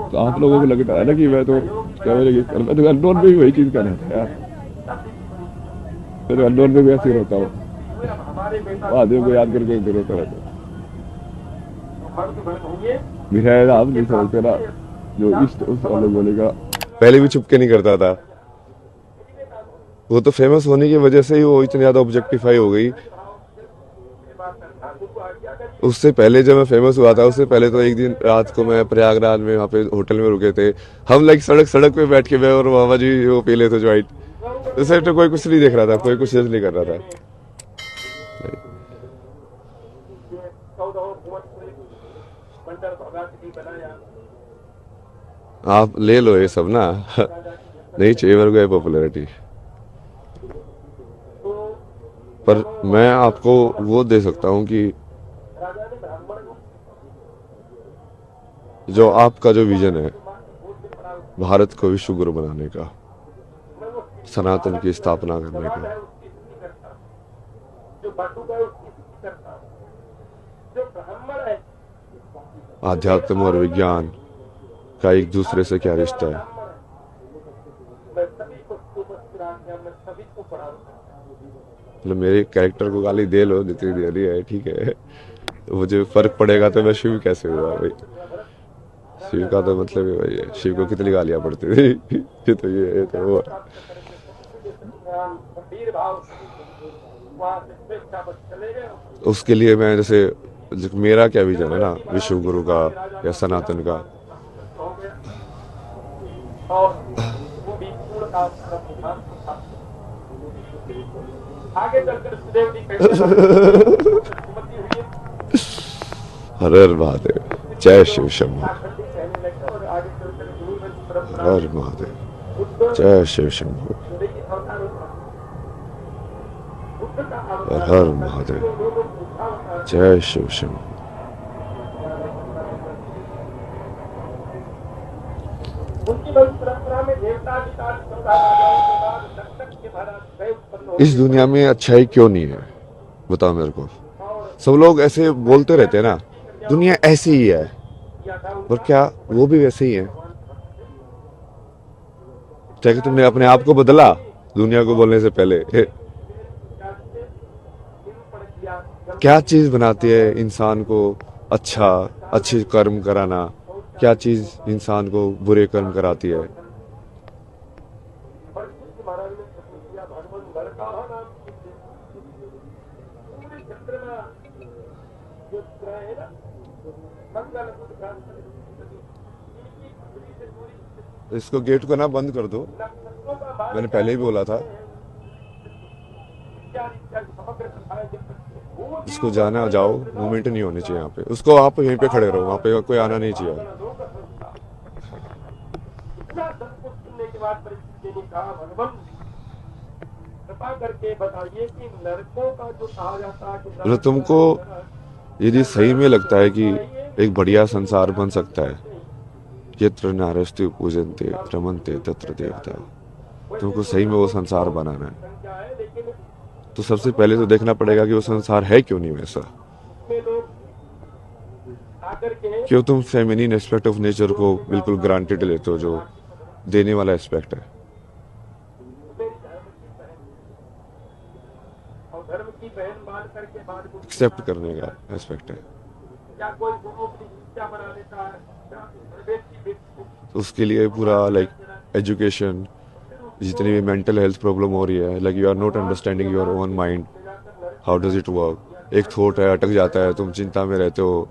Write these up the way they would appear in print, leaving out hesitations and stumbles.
तो आप लोगों को लगता है ना कि मैं तो क्या मैं तो अननोन में भी वही चीज कर रहा था यार। मैं तो अननोन में भी ऐसे ही रहता हूँ, महादेव को याद करके भी रोता रहता हूँ। मेरा है ना, आप नहीं समझते ना, जो इष्ट उस अलग बोलेगा। पहले भी चुपके नहीं करता था, वो तो फेमस होने की वजह से ही वो इतनी ज्यादा ऑब्जेक्टिफाई हो गई। उससे पहले जब मैं फेमस हुआ था, उससे पहले तो एक दिन रात को मैं प्रयागराज में वहाँ पे होटल में रुके थे। हम लाइक सड़क सड़क पे बैठ के मैं और मामा जी वो पी लेते ज्वाइंट। उस टाइम तो कोई कुछ नहीं देख रहा था, कोई कुछ जज नहीं कर रहा था। आप ले लो ये सब ना। नहीं चाहिए मेरे को ये पॉपुलैरिटी। पर मैं आपको वो दे सकता हूँ कि जो आपका जो विजन है भारत को विश्व गुरु बनाने का, सनातन की स्थापना करने का, आध्यात्म और विज्ञान का एक दूसरे से क्या रिश्ता है। मतलब मेरे कैरेक्टर को गाली दे लो जितनी दे रही है, ठीक है। तो मुझे फर्क पड़ेगा तो मैं शिव कैसे हुआ भाई। शिव का तो मतलब है भाई, शिव को कितनी गालियां पड़ती थी। ये तो ये तो वो। उसके लिए मैं जैसे, मेरा क्या विजन है ना विश्व गुरु का या सनातन का। हर हर महादेव, जय शिव शंभू। हर हर महादेव, जय शिव शंभू। हर हर महादेव, जय शिव शंभू। इस दुनिया में अच्छाई क्यों नहीं है, बताओ मेरे को। सब लोग ऐसे बोलते रहते हैं ना, दुनिया ऐसी ही है, पर क्या वो भी वैसे ही है? क्या कि तुमने अपने आप को बदला दुनिया को बोलने से पहले? क्या चीज बनाती है इंसान को अच्छा, अच्छे कर्म कराना? क्या चीज इंसान को बुरे कर्म कराती है? इसको गेट को ना बंद कर दो, मैंने पहले ही बोला था। इसको जाना जाओ, मूवमेंट नहीं होनी चाहिए यहाँ पे। उसको आप यहीं पे खड़े रहो, वहाँ पे कोई आना नहीं चाहिए। मतलब तुमको यदि सही में लगता है कि एक बढ़िया संसार बन सकता है, यत्र नारस्ति पूजन्ते रमन्ते तत्र देवता, तुमको सही में वो संसार बनाना है, तो सबसे पहले तो देखना पड़ेगा कि वो संसार है क्यों नहीं वैसा। क्यों तुम फेमिनिन एस्पेक्ट ऑफ नेचर को बिल्कुल ग्रांटेड लेते हो, जो देने वाला एस्पेक्ट है, एक्सेप्ट करने का एस्पेक्ट है। तो उसके लिए पूरा लाइक एजुकेशन, जितनी भी मेंटल हेल्थ प्रॉब्लम हो रही है, like you are not understanding your own mind, how does it work. एक थॉट है, अटक जाता है, तुम चिंता में रहते हो,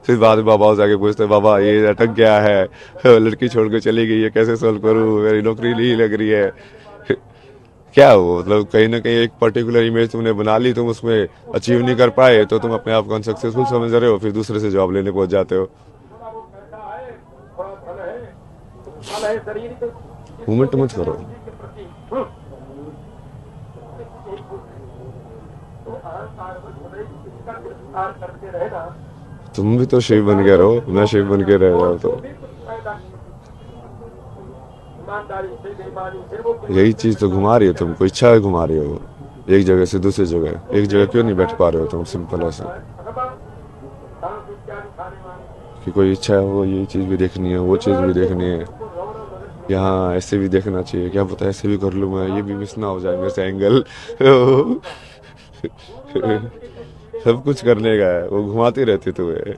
फिर बाद में बाबा से आके पूछते हैं, बाबा ये अटक गया है, लड़की छोड़ के चली गई है, कैसे सॉल्व करूँ, मेरी नौकरी नहीं लग रही है। क्या हो, मतलब कहीं ना कहीं एक पर्टिकुलर इमेज तुमने बना ली, तुम उसमें अचीव नहीं कर पाए तो तुम अपने आप को अनसक्सेसफुल समझ रहे हो, फिर दूसरे से जॉब लेने पहुंच जाते हो। मूवमेंट मत करो। तुम भी तो शिव बन के रहो, मैं शिव बन के रह रहा हूं तो यही चीज तो घुमा रही है तुमको, इच्छा है घुमा रही हो एक जगह से दूसरी जगह। एक जगह क्यों नहीं बैठ पा रहे हो तुम, सिंपल ऐसा। कि कोई इच्छा है वो ये चीज़ भी देखनी है, वो चीज़ भी देखनी है, यहाँ ऐसे भी देखना चाहिए, क्या पता ऐसे भी कर लूँ मैं, ये भी मिस ना हो जाए मेरे से एंगल। सब कुछ करने का है, वो घुमाती रहती तुम्हें।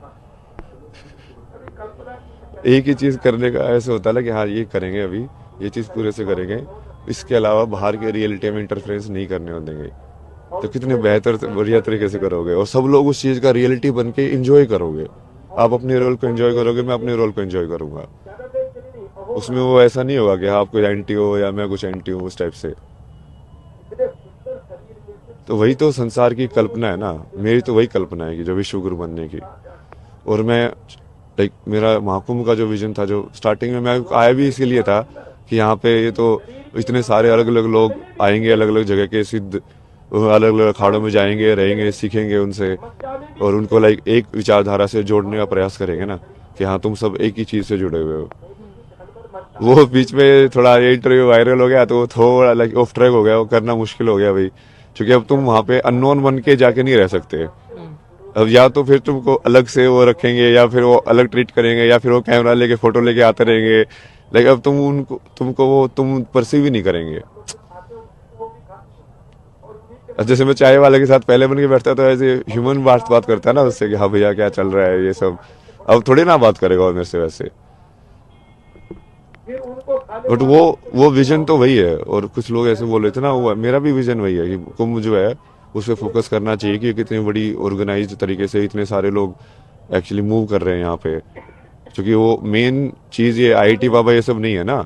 एक ही चीज़ करने का ऐसे होता है ना कि हाँ ये करेंगे अभी, ये चीज़ पूरे से करेंगे, इसके अलावा बाहर के रियलिटी में इंटरफेरेंस नहीं करने हो देंगे। तो कितने बेहतर बढ़िया तरीके से करोगे और सब लोग उस चीज़ का रियलिटी बन के इंजॉय करोगे। आप अपने रोल को एंजॉय करोगे, मैं अपने रोल को एंजॉय करूंगा। उसमें वो ऐसा नहीं होगा कि हाँ आप कोई एंटी हो या मैं कुछ एंटी हूँ उस टाइप से। तो वही तो संसार की कल्पना है ना, मेरी तो वही कल्पना है कि जो विश्व गुरु बनने की। और मैं लाइक मेरा महाकुंभ का जो विजन था, जो स्टार्टिंग में मैं आया भी इसीलिए था कि यहाँ पे ये तो इतने सारे अलग अलग लोग आएंगे, अलग अलग जगह के सिद्ध अलग अलग अखाड़ों में जाएंगे, रहेंगे, सीखेंगे उनसे, और उनको लाइक एक विचारधारा से जोड़ने का प्रयास करेंगे ना कि हाँ तुम सब एक ही चीज से जुड़े हुए हो। वो बीच में थोड़ा ये इंटरव्यू वायरल हो गया तो वो थोड़ा लाइक ऑफ ट्रैक हो गया, वो करना मुश्किल हो गया भाई, क्योंकि अब तुम वहां पे अननोन बन के जाके नहीं रह सकते। अब या तो फिर तुमको अलग से वो रखेंगे, या फिर वो अलग ट्रीट करेंगे, या फिर वो कैमरा लेके फोटो लेके आते रहेंगे, लेकिन अब तुमको वो तुम परसीव ही नहीं करेंगे। अब जैसे मैं चाय वाले के साथ पहले बन के बैठता था, ऐसे ह्यूमन बात करता है ना उससे कि हाँ भैया क्या चल रहा है ये सब, अब थोड़ी ना बात करेगा वो मेरे से वैसे। बट वो विजन तो वही है। और कुछ लोग ऐसे बोल रहे थे ना, वो मेरा भी विजन वही है कि कुंभ जो है उस पर फोकस करना चाहिए कि कितनी बड़ी ऑर्गेनाइज तरीके से इतने सारे लोग एक्चुअली मूव कर रहे हैं यहाँ पे। क्योंकि वो मेन चीज ये आईआईटी बाबा ये सब नहीं है ना,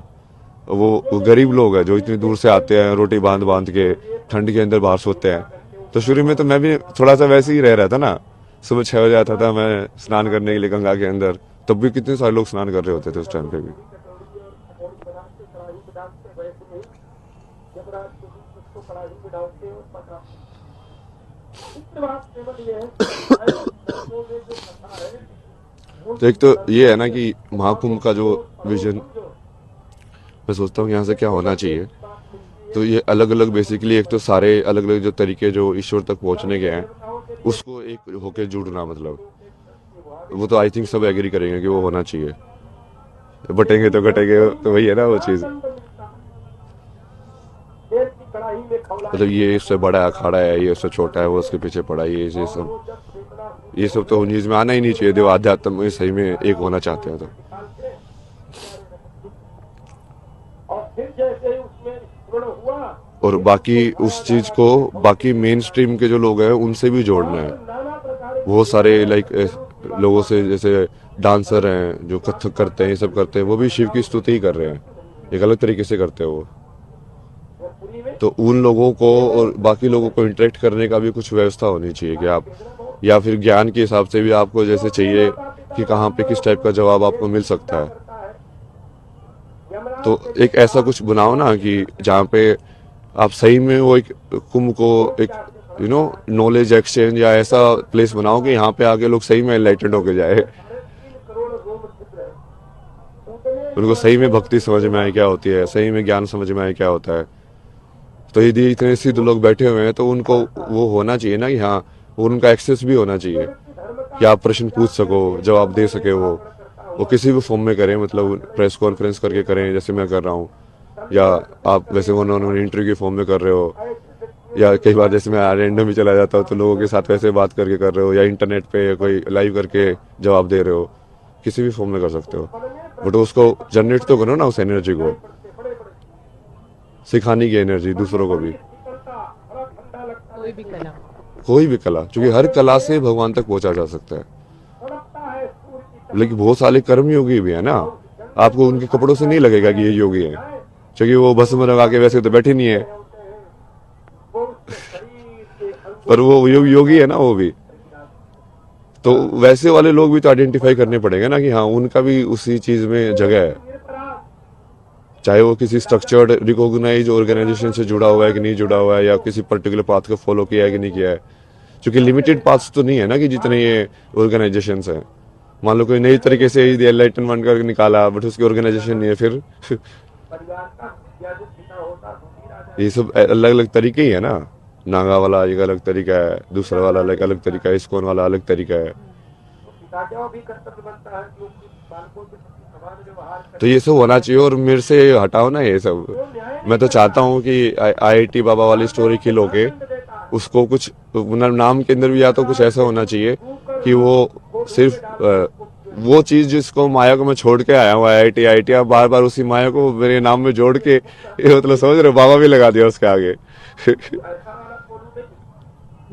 वो गरीब लोग हैं जो इतनी दूर से आते हैं रोटी बांध बांध के, ठंड के अंदर बाहर सोते हैं। तो शुरू में तो मैं भी थोड़ा सा वैसे ही रह रहा था ना, सुबह 6 बजे आता था मैं स्नान करने के लिए गंगा के अंदर, तब भी कितने सारे लोग स्नान कर रहे होते थे उस टाइम पे भी। तो एक तो ये है ना कि महाकुंभ का जो विजन, मैं सोचता हूँ यहाँ से क्या होना चाहिए। तो ये अलग अलग बेसिकली, एक तो सारे अलग अलग जो तरीके जो ईश्वर तक पहुंचने के हैं उसको एक होके जुड़ना, मतलब वो तो आई थिंक सब एग्री करेंगे कि वो होना चाहिए। बटेंगे तो घटेंगे, तो वही है ना वो चीज। मतलब ये इससे बड़ा अखाड़ा है, ये इससे छोटा है, वो उसके पीछे पड़ा है, ये सब तो न्यूज में आना ही नहीं चाहिए। देव आध्यात्म में सही में एक होना चाहते हैं तो। और बाकी उस चीज को बाकी मेन स्ट्रीम के जो लोग हैं उनसे भी जोड़ना है। बहुत सारे लाइक लोगों से, जैसे डांसर हैं जो कथक करते हैं, ये सब करते हैं, वो भी शिव की स्तुति ही कर रहे हैं, एक अलग तरीके से करते हैं वो। तो उन लोगों को और बाकी लोगों को इंटरेक्ट करने का भी कुछ व्यवस्था होनी चाहिए कि आप, या फिर ज्ञान के हिसाब से भी आपको जैसे चाहिए कि कहाँ पे किस टाइप का जवाब आपको मिल सकता है। तो एक ऐसा कुछ बनाओ ना कि जहाँ पे आप सही में वो एक कुंभ को एक नॉलेज एक्सचेंज या ऐसा प्लेस बनाओ कि यहाँ पे आके लोग सही में एनलाइटेंड होके जाए, उनको सही में भक्ति समझ में आए क्या होती है, सही में ज्ञान समझ में आए क्या होता है। तो यदि इतने सिद्ध लोग बैठे हुए हैं तो उनको वो होना चाहिए ना कि हाँ, उनका एक्सेस भी होना चाहिए कि आप प्रश्न पूछ सको, जवाब दे सके। वो किसी भी फॉर्म में करें, मतलब प्रेस कॉन्फ्रेंस करके करें जैसे मैं कर रहा हूँ, या आप वैसे उन्होंने इंटरव्यू के फॉर्म में कर रहे हो, या कई बार जैसे मैं रैंडम भी चला जाता हूँ तो लोगों के साथ वैसे बात करके कर रहे हो, या इंटरनेट पे कोई लाइव करके जवाब दे रहे हो, किसी भी फॉर्म में कर सकते हो। बट उसको जनरेट तो करो ना, उस एनर्जी को, सिखाने की एनर्जी दूसरों को भी। कोई भी कला। कोई भी कला, क्योंकि हर कला से भगवान तक पहुंचा जा सकता है। लेकिन बहुत सारे कर्म योगी भी है ना, आपको उनके कपड़ों से नहीं लगेगा कि ये योगी है, क्योंकि वो भस्म लगा के वैसे तो बैठे नहीं है। पर वो योगी है ना वो भी। तो वैसे वाले लोग भी तो आइडेंटिफाई करने पड़ेंगे ना कि हाँ उनका भी उसी चीज में जगह है, चाहे वो किसी स्ट्रक्चर्ड रिकॉग्नाइज ऑर्गेनाइजेशन से जुड़ा हुआ है कि नहीं जुड़ा हुआ है, या किसी पर्टिकुलर पाथ को फॉलो किया है कि नहीं किया है। क्योंकि लिमिटेड पाथ्स तो नहीं है ना कि जितने ये ऑर्गेनाइजेशन हैं। मान लो कोई नई तरीके से एनलाइटनमेंट करके निकाला बट उसकी ऑर्गेनाइजेशन नहीं है, फिर ये सब अलग अलग तरीके ही है ना। नागा वाला एक अलग तरीका है, दूसरा वाला अलग अलग तरीका है, इस्कॉन वाला अलग तरीका है। पिताओं भी कर्तव्य बनता है कि उनके बालकों के प्रति समान व्यवहार करें। तो ये सब होना चाहिए और मेरे से हटाओ ना ये सब। मैं तो चाहता हूँ कि IIT बाबा वाली स्टोरी खिल होके उसको कुछ मतलब नाम के अंदर भी या तो कुछ ऐसा होना चाहिए कि वो सिर्फ वो चीज जिसको माया को मैं छोड़ के आया हूँ IIT अब बार बार उसी माया को मेरे नाम में जोड़ के ये मतलब समझ रहे हो बाबा भी लगा दिया उसके आगे।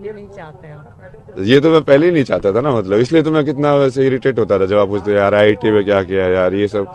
ये नहीं चाहते हैं। ये तो मैं पहले ही नहीं चाहता था ना मतलब इसलिए तो मैं कितना वैसे इरिटेट होता था जब आप पूछते यार IIT में क्या किया यार ये सब